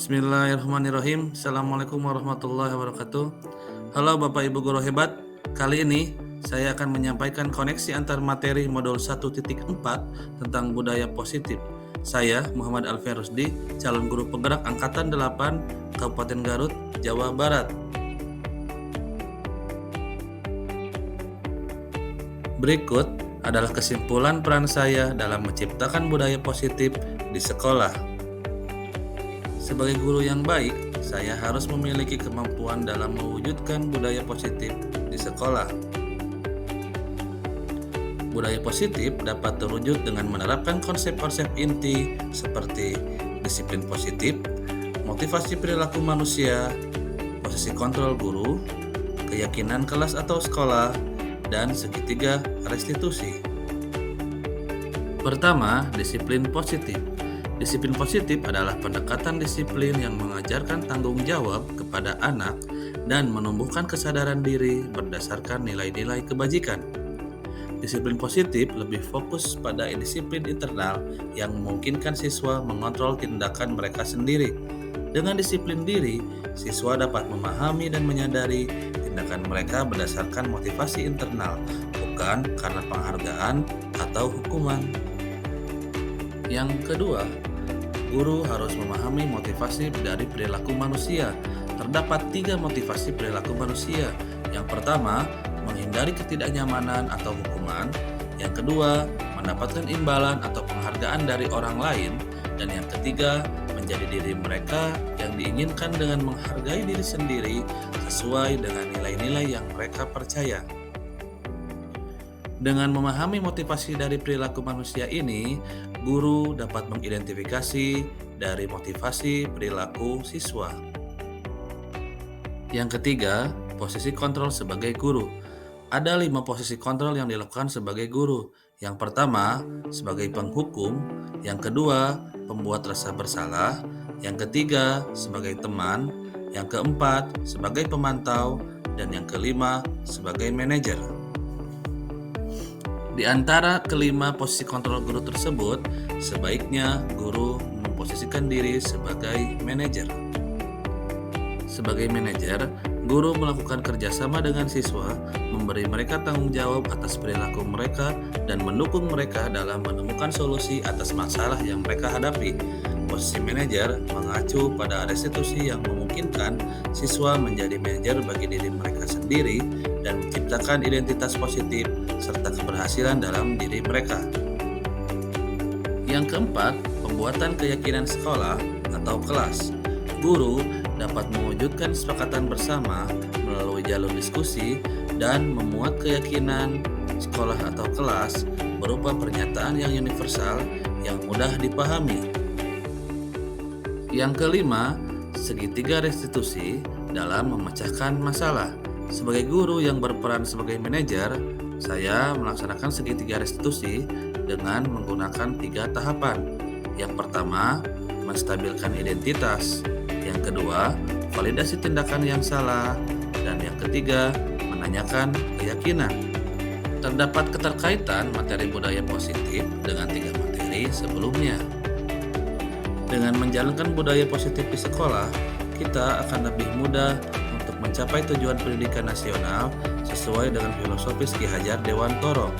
Bismillahirrahmanirrahim. Assalamualaikum warahmatullahi wabarakatuh. Halo Bapak Ibu Guru hebat. Kali ini saya akan menyampaikan koneksi antar materi modul 1.4 tentang budaya positif. Saya Muhammad Alfian Rusdi, calon guru penggerak angkatan 8 Kabupaten Garut, Jawa Barat. Berikut adalah kesimpulan peran saya dalam menciptakan budaya positif di sekolah. Sebagai guru yang baik, saya harus memiliki kemampuan dalam mewujudkan budaya positif di sekolah. Budaya positif dapat terwujud dengan menerapkan konsep-konsep inti seperti disiplin positif, motivasi perilaku manusia, posisi kontrol guru, keyakinan kelas atau sekolah, dan segitiga restitusi. Pertama, disiplin positif. Disiplin positif adalah pendekatan disiplin yang mengajarkan tanggung jawab kepada anak dan menumbuhkan kesadaran diri berdasarkan nilai-nilai kebajikan. Disiplin positif lebih fokus pada disiplin internal yang memungkinkan siswa mengontrol tindakan mereka sendiri. Dengan disiplin diri, siswa dapat memahami dan menyadari tindakan mereka berdasarkan motivasi internal, bukan karena penghargaan atau hukuman. Yang kedua, guru harus memahami motivasi dari perilaku manusia. Terdapat 3 motivasi perilaku manusia. Yang pertama, menghindari ketidaknyamanan atau hukuman. Yang kedua, mendapatkan imbalan atau penghargaan dari orang lain. Dan yang ketiga, menjadi diri mereka yang diinginkan dengan menghargai diri sendiri sesuai dengan nilai-nilai yang mereka percaya. Dengan memahami motivasi dari perilaku manusia ini, guru dapat mengidentifikasi dari motivasi perilaku siswa. Yang ketiga, posisi kontrol sebagai guru. Ada 5 posisi kontrol yang dilakukan sebagai guru. Yang pertama, sebagai penghukum. Yang kedua, pembuat rasa bersalah. Yang ketiga, sebagai teman. Yang keempat, sebagai pemantau. Dan yang kelima, sebagai manajer. Di antara kelima posisi kontrol guru tersebut, sebaiknya guru memposisikan diri sebagai manajer. Sebagai manajer, guru melakukan kerjasama dengan siswa, memberi mereka tanggung jawab atas perilaku mereka, dan mendukung mereka dalam menemukan solusi atas masalah yang mereka hadapi. Posisi manajer mengacu pada restitusi yang memungkinkan siswa menjadi manajer bagi diri mereka sendiri dan menciptakan identitas positif serta keberhasilan dalam diri mereka. Yang keempat, pembuatan keyakinan sekolah atau kelas. Guru dapat mewujudkan kesepakatan bersama melalui jalur diskusi dan memuat keyakinan sekolah atau kelas berupa pernyataan yang universal yang mudah dipahami. Yang kelima, segitiga restitusi dalam memecahkan masalah. Sebagai guru yang berperan sebagai manajer, saya melaksanakan segitiga restitusi dengan menggunakan 3 tahapan. Yang pertama, menstabilkan identitas. Yang kedua, validasi tindakan yang salah. Dan yang ketiga, menanyakan keyakinan. Terdapat keterkaitan materi budaya positif dengan 3 materi sebelumnya. Dengan menjalankan budaya positif di sekolah, kita akan lebih mudah untuk mencapai tujuan pendidikan nasional sesuai dengan filosofis Ki Hajar Dewantoro,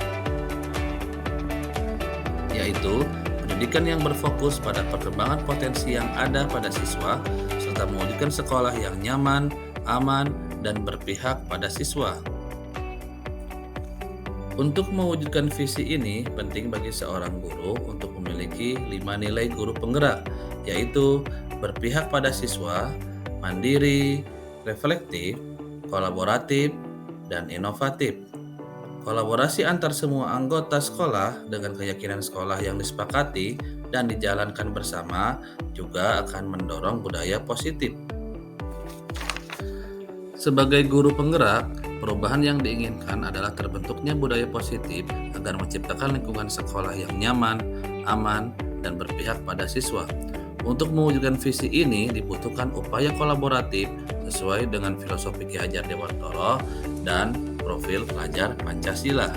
yaitu pendidikan yang berfokus pada perkembangan potensi yang ada pada siswa serta mewujudkan sekolah yang nyaman, aman, dan berpihak pada siswa. Untuk mewujudkan visi ini, penting bagi seorang guru untuk memiliki 5 nilai guru penggerak, yaitu berpihak pada siswa, mandiri, reflektif, kolaboratif, dan inovatif. Kolaborasi antar semua anggota sekolah dengan keyakinan sekolah yang disepakati dan dijalankan bersama juga akan mendorong budaya positif. Sebagai guru penggerak, perubahan yang diinginkan adalah terbentuknya budaya positif agar menciptakan lingkungan sekolah yang nyaman, aman, dan berpihak pada siswa. Untuk mewujudkan visi ini dibutuhkan upaya kolaboratif sesuai dengan filosofi Ki Hajar Dewantoro dan profil pelajar Pancasila.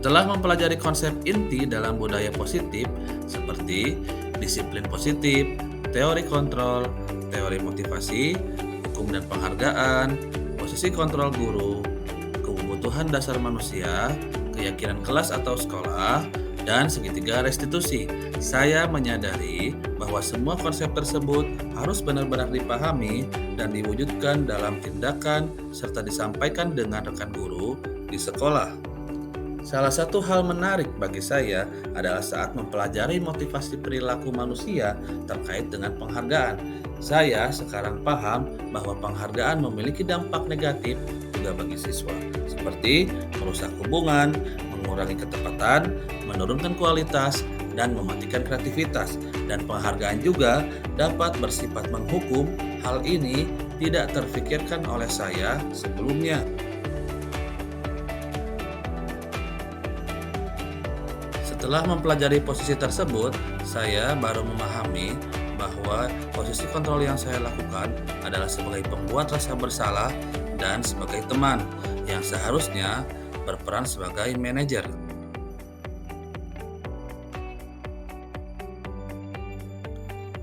Setelah mempelajari konsep inti dalam budaya positif seperti disiplin positif, teori kontrol, teori motivasi, hukum dan penghargaan, posisi kontrol guru, kebutuhan dasar manusia, keyakinan kelas atau sekolah, dan segitiga restitusi, saya menyadari bahwa semua konsep tersebut harus benar-benar dipahami dan diwujudkan dalam tindakan serta disampaikan dengan rekan guru di sekolah. Salah satu hal menarik bagi saya adalah saat mempelajari motivasi perilaku manusia terkait dengan penghargaan. Saya sekarang paham bahwa penghargaan memiliki dampak negatif juga bagi siswa, seperti merusak hubungan, mengurangi ketepatan, menurunkan kualitas, dan mematikan kreativitas. Dan penghargaan juga dapat bersifat menghukum. Hal ini tidak terfikirkan oleh saya sebelumnya. Setelah mempelajari posisi tersebut, saya baru memahami bahwa posisi kontrol yang saya lakukan adalah sebagai pembuat rasa bersalah dan sebagai teman yang seharusnya berperan sebagai manajer.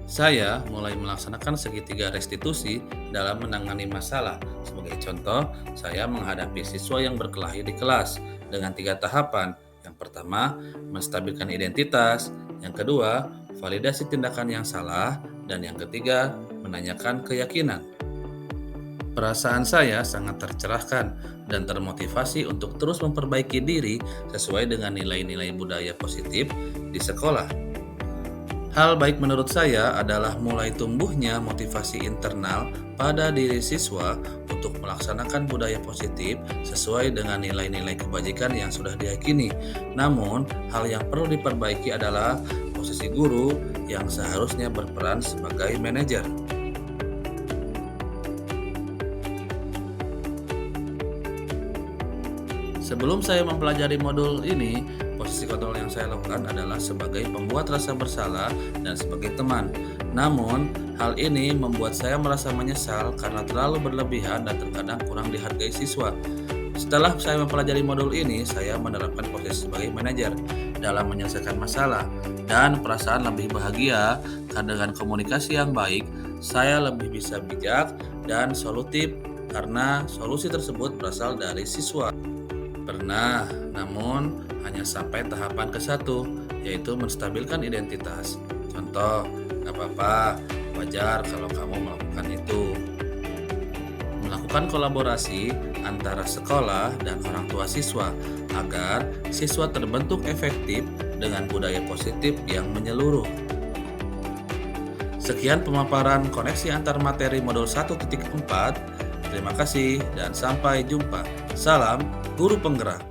Saya mulai melaksanakan segitiga restitusi dalam menangani masalah. Sebagai contoh, saya menghadapi siswa yang berkelahi di kelas dengan 3 tahapan. Yang pertama, menstabilkan identitas. Yang kedua, validasi tindakan yang salah. Dan yang ketiga, menanyakan keyakinan. Perasaan saya sangat tercerahkan dan termotivasi untuk terus memperbaiki diri sesuai dengan nilai-nilai budaya positif di sekolah. Hal baik menurut saya adalah mulai tumbuhnya motivasi internal pada diri siswa untuk melaksanakan budaya positif sesuai dengan nilai-nilai kebajikan yang sudah diyakini. Namun, hal yang perlu diperbaiki adalah posisi guru yang seharusnya berperan sebagai manajer. Sebelum saya mempelajari modul ini, posisi kontrol yang saya lakukan adalah sebagai pembuat rasa bersalah dan sebagai teman. Namun, hal ini membuat saya merasa menyesal karena terlalu berlebihan dan terkadang kurang dihargai siswa. Setelah saya mempelajari modul ini, saya menerapkan posisi sebagai manajer dalam menyelesaikan masalah dan perasaan lebih bahagia karena dengan komunikasi yang baik, saya lebih bisa bijak dan solutif karena solusi tersebut berasal dari siswa. Pernah, namun hanya sampai tahapan ke-1, yaitu menstabilkan identitas. Contoh, gak apa-apa, wajar kalau kamu melakukan itu. Melakukan kolaborasi antara sekolah dan orang tua siswa agar siswa terbentuk efektif dengan budaya positif yang menyeluruh. Sekian pemaparan koneksi antar materi modul 1.4. Terima kasih dan sampai jumpa. Salam Guru Penggerak.